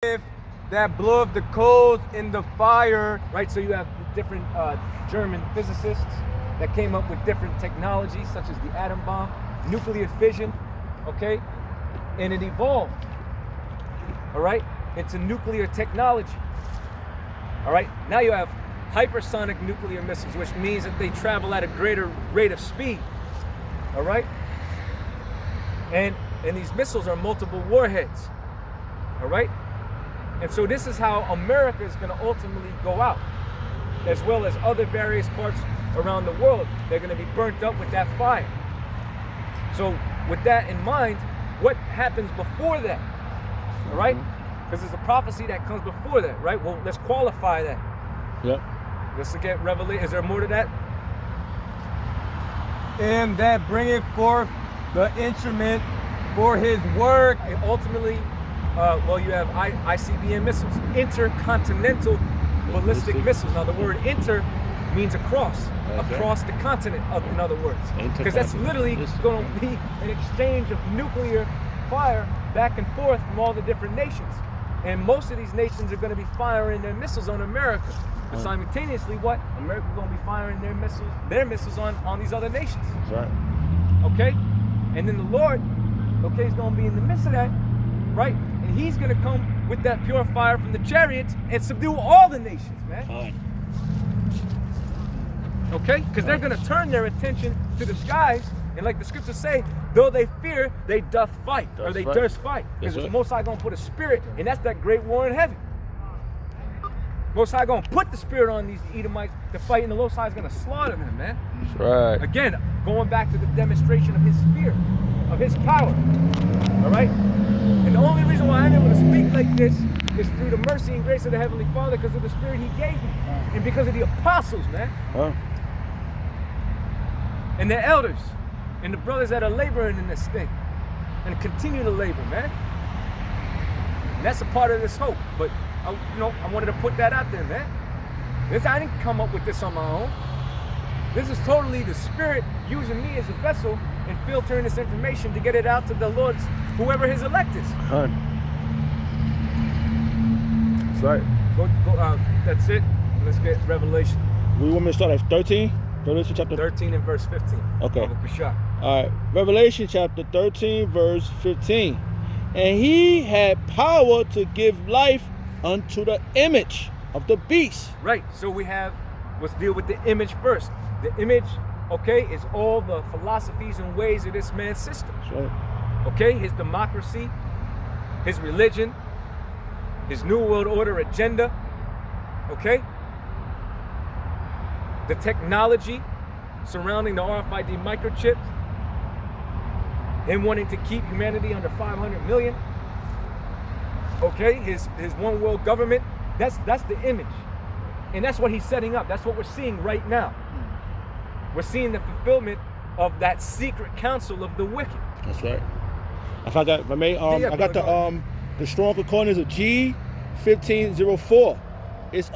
If that blew up the coals in the fire, right? So you have different German physicists that came up with different technologies, such as the atom bomb, nuclear fission, okay? And it evolved, all right? It's a nuclear technology, all right? Now you have hypersonic nuclear missiles, which means that they travel at a greater rate of speed, all right? And these missiles are multiple warheads, all right? And so this is how America is going to ultimately go out, as well as other various parts around the world. They're going to be burnt up with that fire. So with that in mind, what happens before that? All right? Because there's a prophecy that comes before that, right? Well, let's qualify that. Yep. Let's get revelation. Is there more to that? And that bringeth forth the instrument for his work. And ultimately, well, you have ICBM missiles, intercontinental ballistic missiles. Now, the word inter means across the continent, in other words. Because that's literally going to be an exchange of nuclear fire back and forth from all the different nations. And most of these nations are going to be firing their missiles on America. But simultaneously, what? America's going to be firing their missiles on these other nations. That's right. Okay? And then the Lord, okay, is going to be in the midst of that, right? And he's going to come with that pure fire from the chariots and subdue all the nations, man. Fine. Okay? Because they're going to turn their attention to the skies. And like the scriptures say, though they fear, they doth fight. Or they durst fight. Because the Most High going to put a spirit, and that's that great war in heaven. Most High going to put the spirit on these Edomites to fight, and the Most High is going to slaughter them, man. That's right. Again, going back to the demonstration of his fear, of his power. All right? And the only reason why I'm able to speak like this is through the mercy and grace of the Heavenly Father, because of the spirit he gave me. And because of the apostles, man. And the elders. And the brothers that are laboring in this thing. And continue to labor, man. And that's a part of this hope. But, I wanted to put that out there, man. I didn't come up with this on my own. This is totally the Spirit using me as a vessel and filtering this information to get it out to the Lord's, whoever his elect is. That's right. That's it. Let's get Revelation. We want me to start at 13? Revelation chapter 13 and verse 15. Okay. All right. Revelation chapter 13, verse 15. And he had power to give life unto the image of the beast. Right. So let's deal with the image first. The image, okay, is all the philosophies and ways of this man's system. That's right. Okay, his democracy, his religion, his New World Order agenda, okay? The technology surrounding the RFID microchips, him wanting to keep humanity under 500 million, okay? His one world government, that's the image. And that's what he's setting up. That's what we're seeing right now. We're seeing the fulfillment of that secret counsel of the wicked. That's right. I got the strong concordance of G1504. It's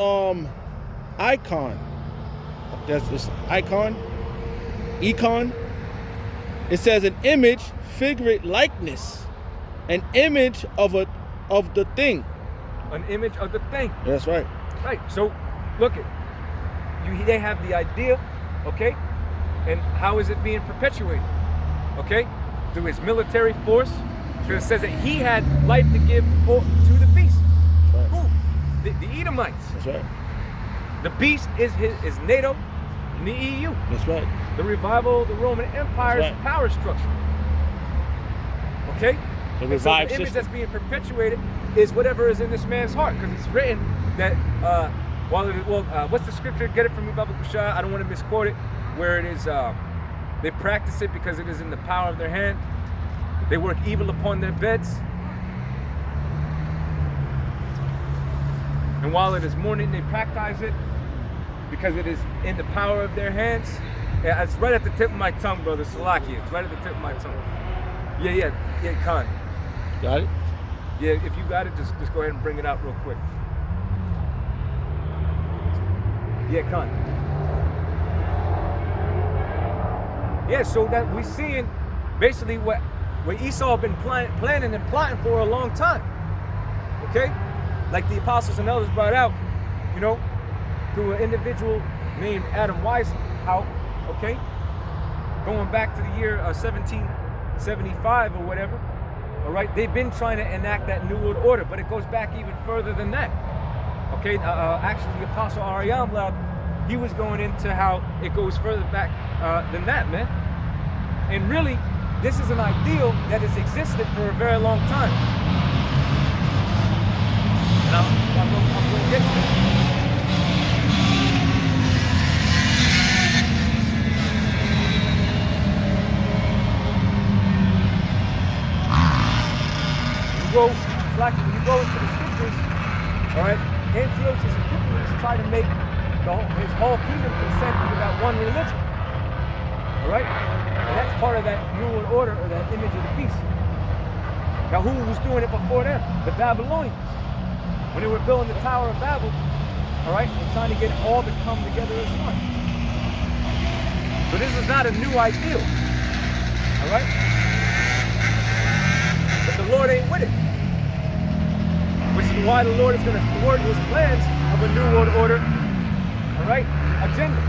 icon. That's this icon. Econ. It says an image, figurate likeness, an image of the thing. An image of the thing. That's right. Right. So look they have the idea, okay? And how is it being perpetuated? Okay? Through his military force. Because it says that he had life to give to the beast. Right. Who? The Edomites. That's right. The beast is NATO and the EU. That's right. The revival of the Roman Empire's power structure. Okay? The revived so the image system that's being perpetuated is whatever is in this man's heart. Because it's written that what's the scripture? Get it from me, Baba Kushah. I don't want to misquote it. Where it is, they practice it because it is in the power of their hand. They work evil upon their beds. And while it is morning, they practice it because it is in the power of their hands. Yeah, it's right at the tip of my tongue, brother. Salaki. It's right at the tip of my tongue. Yeah, Khan. Got it? Yeah, if you got it, just go ahead and bring it out real quick. Yeah, Khan. Yeah, so that we're seeing basically what Esau been planning and plotting for a long time. Okay? like the apostles and elders brought out, you know, through an individual named Adam Weishaupt, okay, going back to the year 1775 or whatever. All right, they've been trying to enact that New World Order, but it goes back even further than that. Okay, actually, the Apostle Ariam, he was going into how it goes further back than that, man. And really, this is an ideal that has existed for a very long time. And I'm going to get to it. When you go into the scriptures, all right, Antiochus Epiphanes tried to make his whole kingdom consent to that one religion, all right? And that's part of that New World Order, or that image of the beast. Now, who was doing it before them? The Babylonians. When they were building the Tower of Babel, all right, and trying to get it all to come together as one. So this is not a new ideal, all right? But the Lord ain't with it. Which is why the Lord is going to thwart his plans of a New World Order, all right, agenda.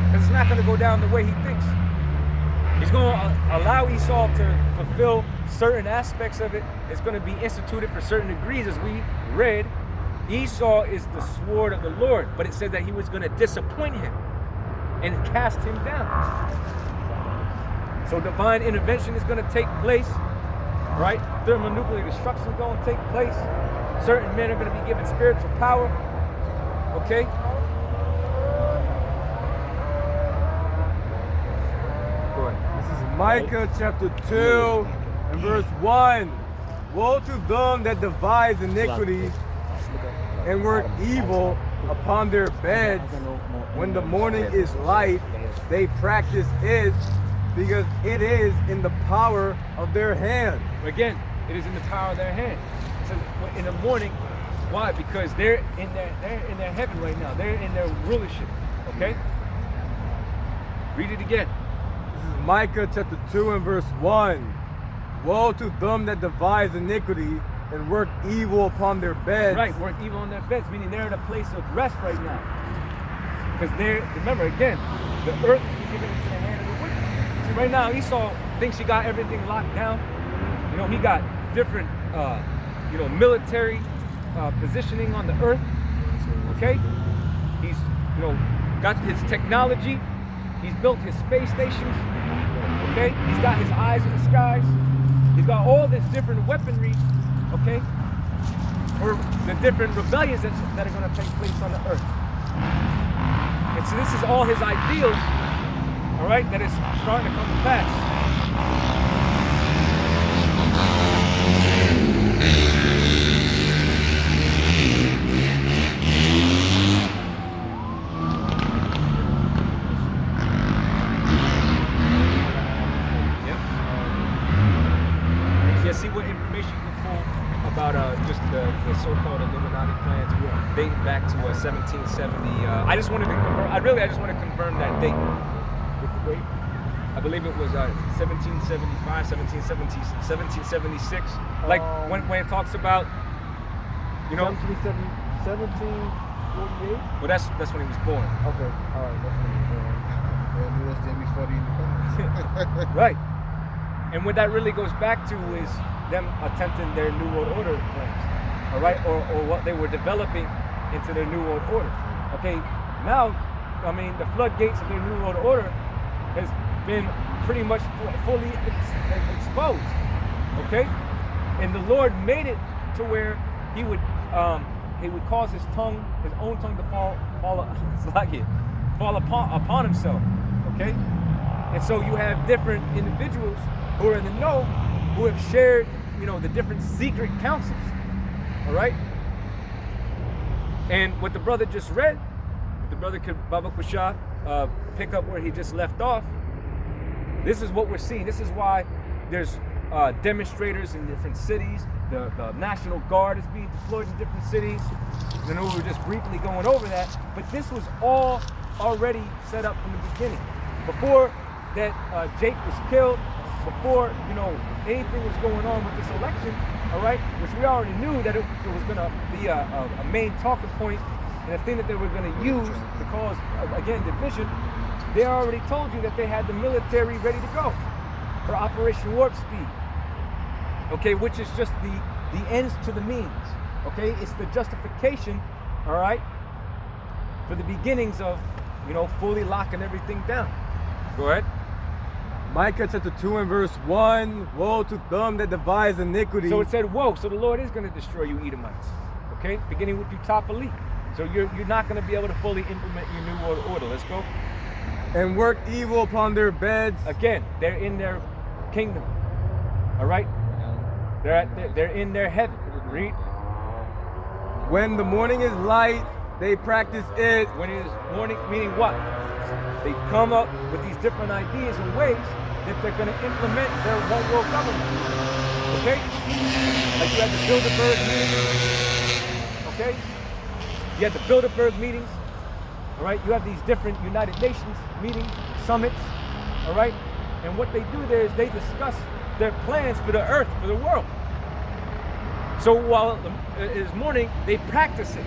Because it's not going to go down the way he thinks. He's going to allow Esau to fulfill certain aspects of it. It's going to be instituted for certain degrees. As we read, Esau is the sword of the Lord, but it says that he was going to disappoint him and cast him down. So divine intervention is going to take place. Right? Thermonuclear destruction is going to take place. Certain men are going to be given spiritual power. Okay? Go ahead. This is Micah chapter 2 and verse 1. Woe to them that devise iniquity and work evil upon their beds. When the morning is light, they practice it, because it is in the power of their hand. Again, it is in the power of their hand. It says in the morning. Why? Because they're in their heaven right now. They're in their rulership. Okay? Read it again. This is Micah chapter 2 and verse 1. Woe to them that devise iniquity and work evil upon their beds. Right, work evil on their beds, meaning they're in a place of rest right now. Because remember again, the earth is given into the hand of the wicked. See, right now Esau thinks he got everything locked down. You know, he got different, military positioning on the earth. Okay, he's, got his technology. He's built his space stations. Okay, he's got his eyes in the skies. He's got all this different weaponry. Okay, for the different rebellions that are going to take place on the earth. And so this is all his ideals. All right, that is starting to come to pass. See what information you can pull about just the so-called Illuminati plans dating back to 1770. I just wanted to confirm. I just want to confirm that date. With the date, I believe it was 1775, 1776. Like when it talks about, 1748. Well, that's when he was born. Okay, all right, that's when he was born. And it was there before the independence. Right. And what that really goes back to is them attempting their New World Order plans, all right, or what they were developing into their New World Order. Okay, now, I mean, the floodgates of their New World Order has been pretty much fully exposed. Okay, and the Lord made it to where He would cause His own tongue to fall upon Himself. Okay, and so you have different individuals who are in the know, who have shared, the different secret counsels, all right? And what the brother just read, the brother Baba Kushah pick up where he just left off, this is what we're seeing. This is why there's demonstrators in different cities. The National Guard is being deployed in different cities. I know we were just briefly going over that, but this was all already set up from the beginning. Before that Jake was killed, before anything was going on with this election, all right, which we already knew that it was going to be a main talking point and a thing that they were going to use to cause, again, division. They already told you that they had the military ready to go for Operation Warp Speed, okay, which is just the ends to the means, okay? It's the justification, all right, for the beginnings of, fully locking everything down. Go ahead. Micah chapter 2 and verse 1. Woe to them that devise iniquity. So it said, woe. So the Lord is going to destroy you Edomites. Okay? Beginning with you top elite. So you're not going to be able to fully implement your new world order. Let's go. And work evil upon their beds. Again, they're in their kingdom. All right? They're in their heaven. Read. When the morning is light, they practice it. When it is morning, meaning what? They come up with these different ideas and ways that they're going to implement their one world government. Okay? Like you had the Bilderberg meetings. Okay? You had the Bilderberg meetings. All right? You have these different United Nations meetings, summits. All right? And what they do there is they discuss their plans for the earth, for the world. So while it is morning, they practice it.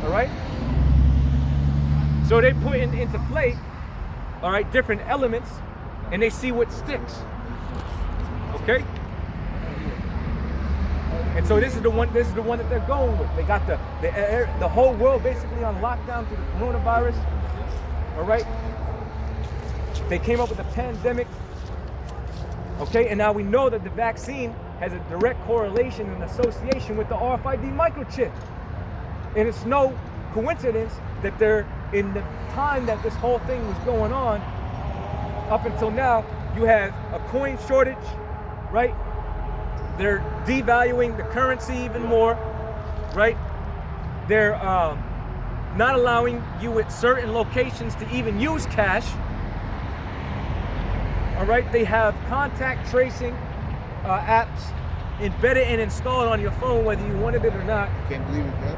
All right? So they put into play, all right, different elements, and they see what sticks. Okay? And so this is the one that they're going with. They got the whole world basically on lockdown through the coronavirus. All right? They came up with a pandemic. Okay, and now we know that the vaccine has a direct correlation and association with the RFID microchip. And it's no coincidence that they're in the time that this whole thing was going on, up until now, you have a coin shortage, right? They're devaluing the currency even more, right? They're not allowing you at certain locations to even use cash. All right, they have contact tracing apps embedded and installed on your phone, whether you wanted it or not. Can't believe it, man.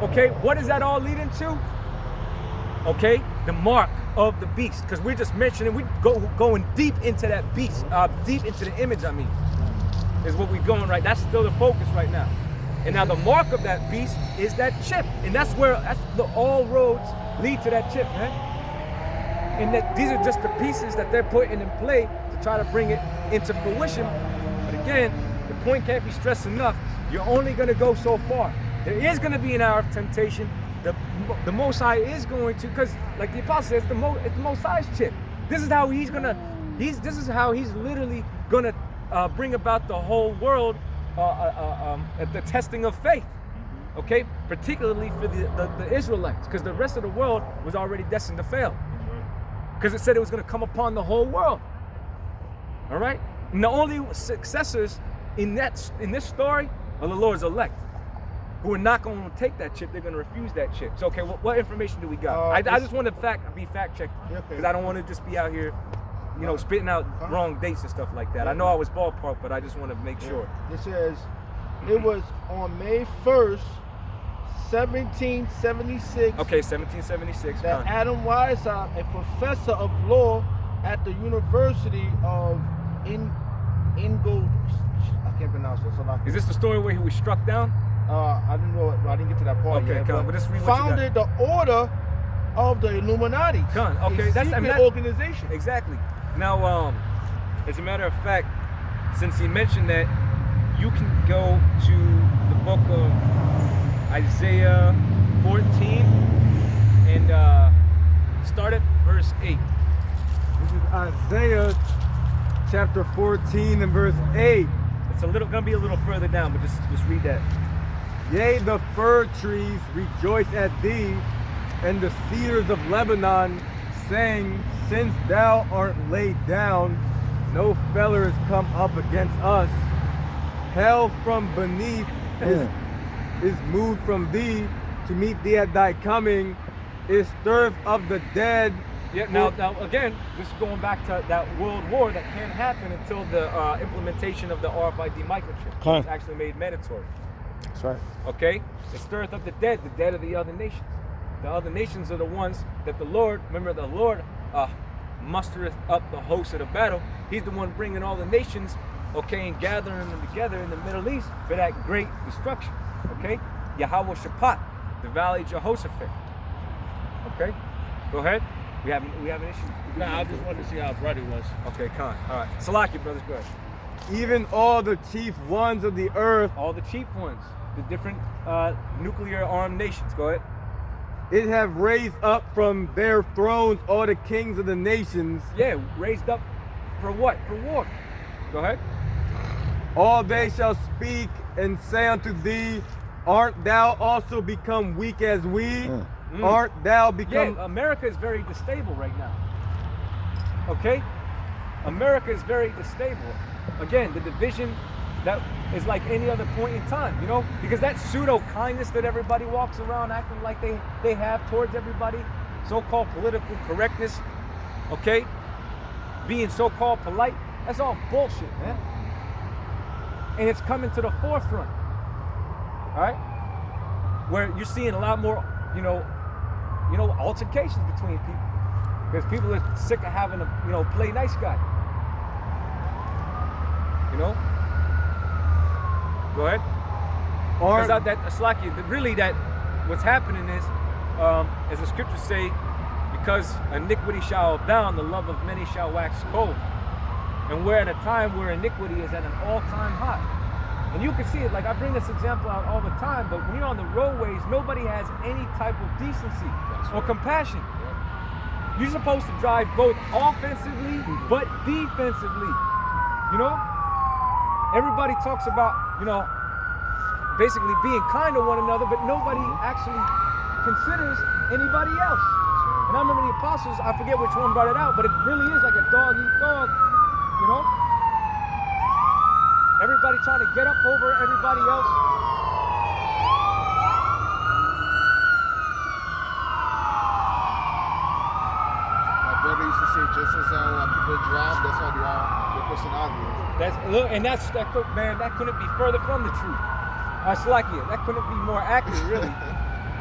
Okay, what does that all lead into? Okay, the mark of the beast, because we're just mentioning, going deep into that beast, deep into the image, is what we're going right. That's still the focus right now. And now the mark of that beast is that chip, and that's all roads lead to that chip, man. And that these are just the pieces that they're putting in play to try to bring it into fruition. But again, the point can't be stressed enough. You're only going to go so far. There is going to be an hour of temptation. The Most High is going to, because like the Apostle says, it's the Most High's chip. This is how he's literally gonna bring about the whole world at the testing of faith. Okay, particularly for the Israelites, because the rest of the world was already destined to fail. Because it said it was going to come upon the whole world. All right, and the only successors in this story are the Lord's elect, who are not going to take that chip. They're going to refuse that chip. So, okay, what information do we got? I just want to be fact checked, because I don't want to just be out here, spitting out wrong dates and stuff like that. I know I was ballpark, but I just want to make sure. It says it was on May 1st, 1776. Okay, 1776. That Adam Weishaupt, a professor of law at the University of Ingolstadt, I can't pronounce it. So is this the story where he was struck down? I didn't know. I didn't get to that part okay, yet. But just read what founded the Order of the Illuminati. Okay, that's an organization. Exactly. Now, as a matter of fact, since he mentioned that, you can go to the book of Isaiah 14 and start at verse 8. This is Isaiah chapter 14 and verse 8. It's gonna be a little further down, but just read that. Yea, the fir trees rejoice at thee, and the cedars of Lebanon, saying, since thou art laid down, no fellers come up against us. Hell from beneath is moved from thee to meet thee at thy coming, is stirred of the dead. Yeah, now again, this is going back to that world war that can't happen until the implementation of the RFID microchip. It's actually made mandatory. That's right. Okay? It stirreth up the dead of the other nations. The other nations are the ones that the Lord mustereth up the host of the battle. He's the one bringing all the nations okay, and gathering them together in the Middle East for that great destruction, okay? Yahweh Shaphat, the Valley of Jehoshaphat, okay? Go ahead. We have an issue. Nah, I just wanted to see how bright it was. Okay, Khan. All right. Salaki, brothers, go ahead. Even all the chief ones of the earth, All the chief ones, the different nuclear armed nations. Go ahead. it have raised up from their thrones all the kings of the nations. Yeah, raised up for what? For war. Go ahead. All they shall speak and say unto thee, art thou also become weak as we? Art thou become... Yeah, America is very destable right now. Okay? America is very destable. Again, the division that is like any other point in time, you know? Because that pseudo kindness that everybody walks around acting like they have towards everybody, so-called political correctness, okay? Being so-called polite, that's all bullshit, man. And it's coming to the forefront, all right? Where you're seeing a lot more, you know, altercations between people. Because people are sick of having to, play nice guy. You know? Go ahead. Or Really that what's happening is, as the scriptures say, because iniquity shall abound, the love of many shall wax cold. And we're at a time where iniquity is at an all-time high. And you can see it, like I bring this example out all the time, but when you're on the roadways, nobody has any type of decency or compassion. You're supposed to drive both offensively but defensively. You know? Everybody talks about, basically being kind to one another, but nobody actually considers anybody else. And I remember the apostles, I forget which one brought it out, but it really is like a dog eat dog, you know? Everybody trying to get up over everybody else. My brother used to say, just as people drive, that's how their personality is. That couldn't be further from the truth. Salakia, that couldn't be more accurate, really.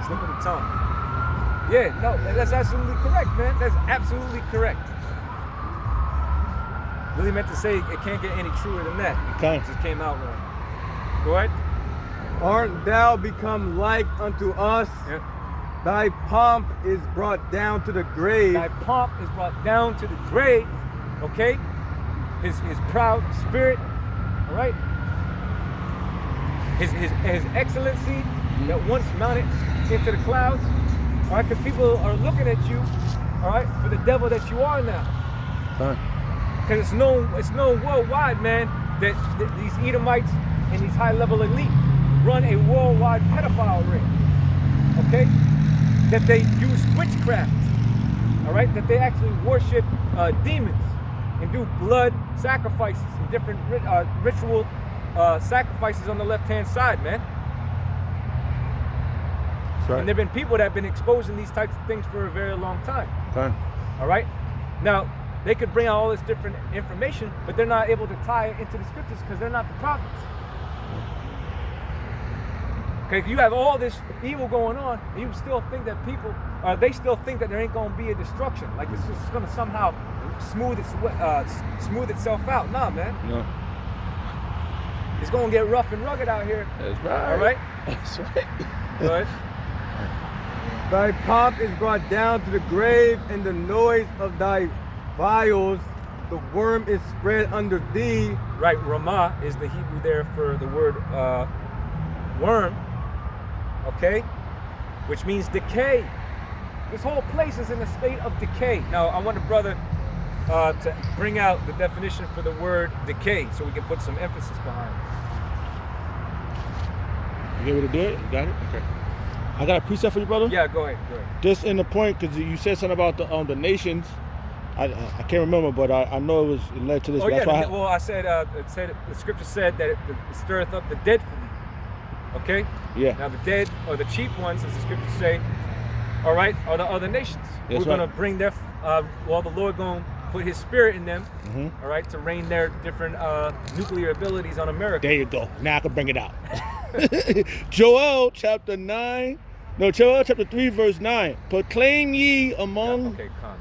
Slip of the tongue. Yeah, no, that's absolutely correct, man. That's absolutely correct. Really meant to say it can't get any truer than that. Okay. It just came out wrong. Go ahead. art thou become like unto us? Yeah. Thy pomp is brought down to the grave. Thy pomp is brought down to the grave. Okay? His proud spirit. All right? His excellency that once mounted into the clouds. All right? Because people are looking at you, all right, for the devil that you are now. Because it's known worldwide, man, that these Edomites and these high-level elite run a worldwide pedophile ring. Okay? That they use witchcraft. All right? That they actually worship demons and do blood sacrifices and different ritual sacrifices on the left-hand side, man. Right. And there have been people that have been exposing these types of things for a very long time. Okay. All right? Now, they could bring out all this different information, but they're not able to tie it into the scriptures because they're not the prophets. Okay, if you have all this evil going on, and you still think that people, they still think that there ain't going to be a destruction, like it's just going to somehow smooth itself out. Nah, man. No. It's going to get rough and rugged out here. That's right. All right? That's right. Go ahead. Thy pomp is brought down to the grave, and the noise of thy vials, the worm is spread under thee. Right, Ramah is the Hebrew there for the word worm, okay? Which means decay. This whole place is in a state of decay. Now, I want the brother to bring out the definition for the word decay so we can put some emphasis behind it. You get ready to do it? You got it? Okay. I got a precept for you, brother? Yeah, go ahead. Just in the point, because you said something about the nations. I can't remember, but I know it led to this. Oh, That's yeah, why I said the scripture said that it stirreth up the dead for thee. Okay? Yeah. Now the dead, or the chief ones, as the scriptures say, all right, are the other nations. That's We're going right. to bring their, the Lord going to put his spirit in them, Mhm. all right, to rain their different nuclear abilities on America. There you go. Now I can bring it out. Joel chapter 3, verse 9. Proclaim ye among Okay, calm.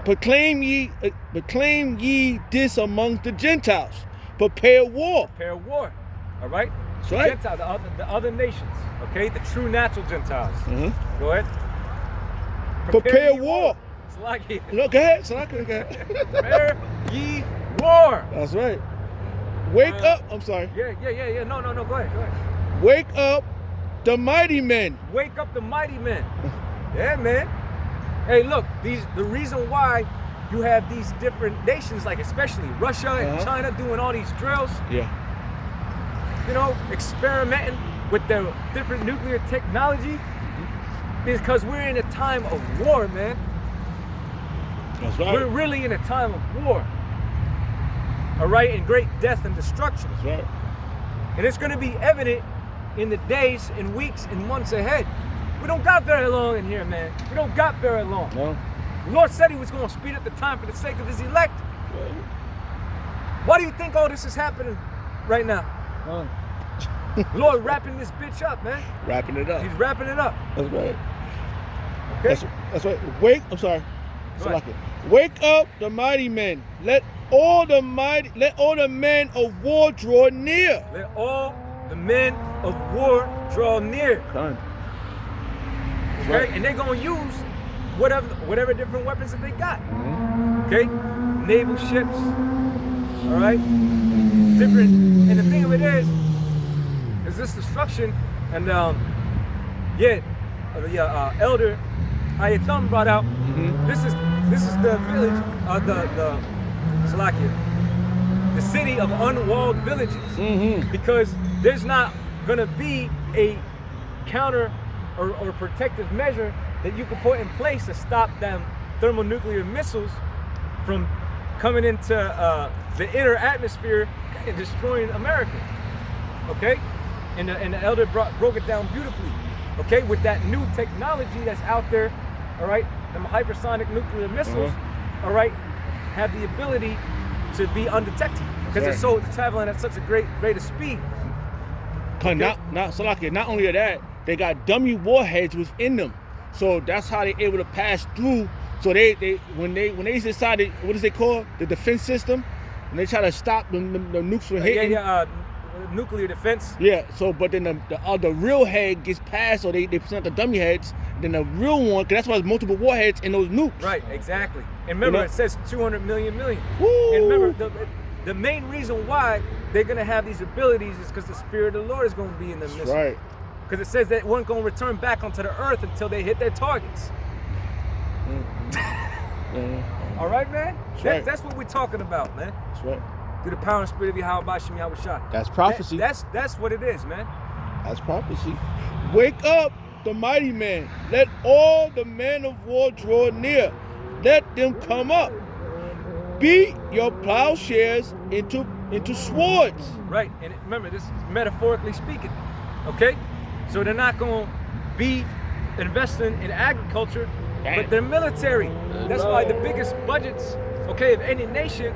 proclaim ye this among the Gentiles. prepare war. Prepare war. All right? That's right. Gentiles, the other nations, okay? The true natural Gentiles. Mm-hmm. Go ahead. Prepare ye war. Salaki. Look, go ahead. So I can go ahead. Prepare ye war. That's right. Wake up. I'm sorry. Yeah. No, go ahead. Wake up the mighty men. Wake up the mighty men. Yeah, man. Hey, look, the reason why you have these different nations, like especially Russia and China, doing all these drills, Yeah. you know, experimenting with their different nuclear technology, because we're in a time of war, man. That's right. We're really in a time of war. All right, and great death and destruction. That's right. And it's going to be evident in the days and weeks and months ahead. We don't got very long in here, man. We don't got very long. No. The Lord said he was going to speed up the time for the sake of his elect. Why do you think all this is happening right now? The Lord wrapping this bitch up, man. Wrapping it up. He's wrapping it up. That's right. Okay? That's right. I'm sorry. Go ahead. Wake up the mighty men. Let all the men of war draw near. Let all the men of war draw near. Come. Okay? Right. And they're going to use whatever different weapons that they got. Mm-hmm. Okay? Naval ships. All right? Different. And the thing of it is this destruction. And Elder Ayatham brought out. Mm-hmm. This is the village of the Salakia, the city of unwalled villages. Mm-hmm. Because there's not gonna be a counter or protective measure that you can put in place to stop them thermonuclear missiles from coming into the inner atmosphere and destroying America. Okay? And the elder broke it down beautifully. Okay? With that new technology that's out there, all right? The hypersonic nuclear missiles, all right, have the ability to be undetected because it's traveling at such a great rate of speed. Okay. Not only that, they got dummy warheads within them, so that's how they're able to pass through. So when they decided, what is they call the defense system, when they try to stop the nukes from hitting. Nuclear defense. Yeah. So, but then the real head gets passed, so they present the dummy heads. Then the real one, because that's why there's multiple warheads in those nukes. Right. Exactly. And remember, it says 200 million. Woo! And remember, the main reason why they're gonna have these abilities is because the Spirit of the Lord is gonna be in them. That's right. Because it says that weren't gonna return back onto the earth until they hit their targets. Mm-hmm. All right, man. That's what we're talking about, man. That's right. Through the power and spirit of Yahweh Shem Yahweh Shah. That's prophecy. That's what it is, man. That's prophecy. Wake up the mighty man. Let all the men of war draw near. Let them come up. Beat your plowshares into swords. Right. And remember, this is metaphorically speaking. Okay? So they're not going to be investing in agriculture, but they're military. That's why the biggest budgets, okay, of any nation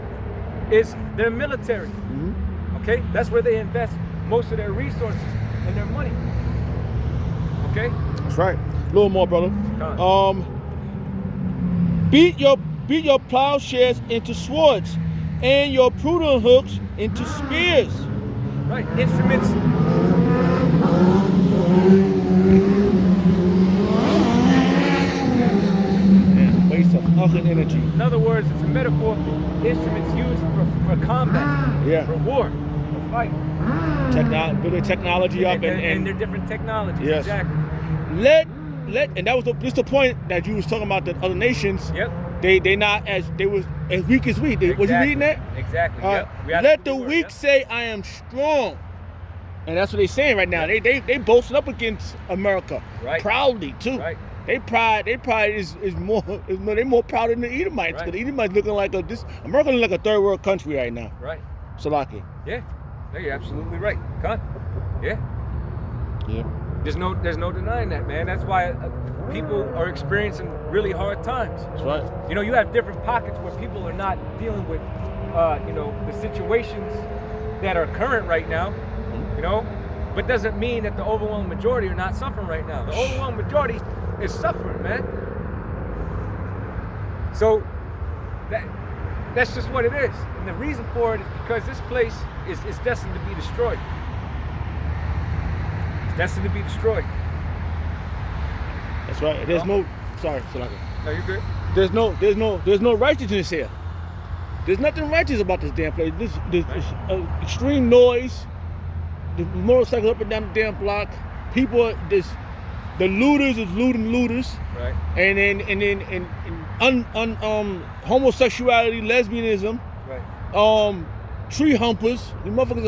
is their military. Mm-hmm. Okay? That's where they invest most of their resources and their money. Okay? That's right. A little more, brother. Beat your plowshares into swords and your prudent hooks into spears. Right. Instruments. Waste of fucking energy. In other words, it's a metaphor for instruments used for combat, for war, for fight. Building technology up and their different technologies. Yes. Exactly. And that was the point that you was talking about the other nations. Yep. They not as weak as we. Exactly. Was you reading that? Exactly. Yep. Let the weak say I am strong. And that's what they're saying right now. Yep. They boasting up against America. Right. Proudly too. Right. They pride is more they're more proud than the Edomites. Because the Edomites looking like America looking like a third world country right now. Right. Salaki. Yeah. No, you're absolutely right. Con. Yeah. Yeah. There's no denying that, man. That's why people are experiencing really hard times. That's right. You know, you have different pockets where people are not dealing with, the situations that are current right now. You know, but doesn't mean that the overwhelming majority are not suffering right now. The overwhelming majority is suffering, man. So That's just what it is. And the reason for it is because this place is destined to be destroyed. It's destined to be destroyed. That's right. There's no. Sorry, Salaka. No, you're good. There's no righteousness here. There's nothing righteous about this damn place. This extreme noise, the motorcycles up and down the damn block. People, the looters is looting looters. Right. And then homosexuality, lesbianism. Right. Tree humpers. The motherfuckers are